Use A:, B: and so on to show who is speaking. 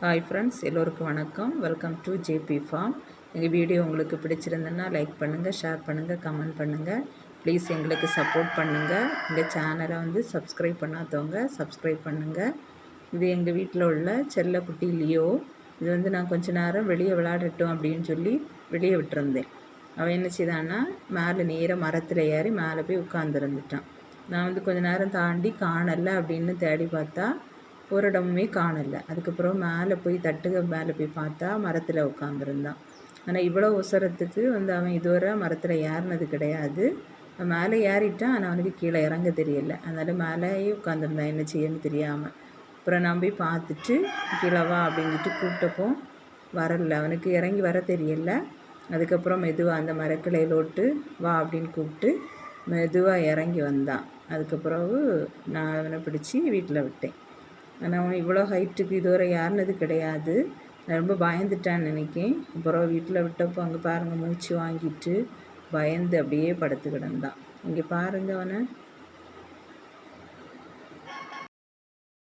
A: Hi friends, எல்லோருக்கும் வணக்கம். Welcome to JP farm. எங்கள் வீடியோ உங்களுக்கு பிடிச்சிருந்ததுன்னா லைக் பண்ணுங்கள், ஷேர் பண்ணுங்கள், கமெண்ட் பண்ணுங்கள். ப்ளீஸ் எங்களுக்கு சப்போர்ட் பண்ணுங்கள். எங்கள் சேனலை சப்ஸ்கிரைப் பண்ணாதவங்க சப்ஸ்கிரைப் பண்ணுங்கள். இது எங்கள் வீட்டில் உள்ள செல்லக்குட்டி லியோ. இது நான் கொஞ்ச நேரம் வெளியே விளையாடட்டும் அப்படின்னு சொல்லி வெளியே விட்டுருந்தேன். அவன் என்ன செய்தான்னா மேலே நேராக மரத்தில் ஏறி மேலே போய் உட்காந்துருந்துட்டான். நான் கொஞ்ச நேரம் தாண்டி காணலை அப்படின்னு தேடி பார்த்தா ஒரு இடமுமே காணலை. அதுக்கப்புறம் மேலே போய் தட்டுக மேலே போய் பார்த்தா மரத்தில் உட்காந்துருந்தான். ஆனால் இவ்வளோ உசரத்துக்கு அவன் இதுவரை மரத்தில் ஏறினது கிடையாது. மேலே ஏறிட்டான், ஆனால் அவனுக்கு கீழே இறங்க தெரியல. அதனால் மேலேயே உட்காந்துருந்தான், என்ன செய்யன்னு தெரியாமல். அப்புறம் நான் போய் பார்த்துட்டு கீழே வா அப்படின்ட்டு கூப்பிட்டப்போ வரல, அவனுக்கு இறங்கி வர தெரியல. அதுக்கப்புறம் மெதுவாக அந்த மரக்கிளையிலோட்டு வா அப்படின்னு கூப்பிட்டு மெதுவாக இறங்கி வந்தான். அதுக்கப்புறம் நான் அவனை பிடிச்சி வீட்டில் விட்டேன். ஆனால் அவன் இவ்வளோ ஹைட்டுக்கு இதுவரை ஏறினது கிடையாது. நான் ரொம்ப பயந்துட்டான்னு நினைக்கேன். அப்புறம் வீட்டில் விட்டப்போ அங்கே பாருங்கள், மூச்சு வாங்கிட்டு பயந்து அப்படியே படுத்து கிடந்தான். இங்கே பாருங்கள் அவனை.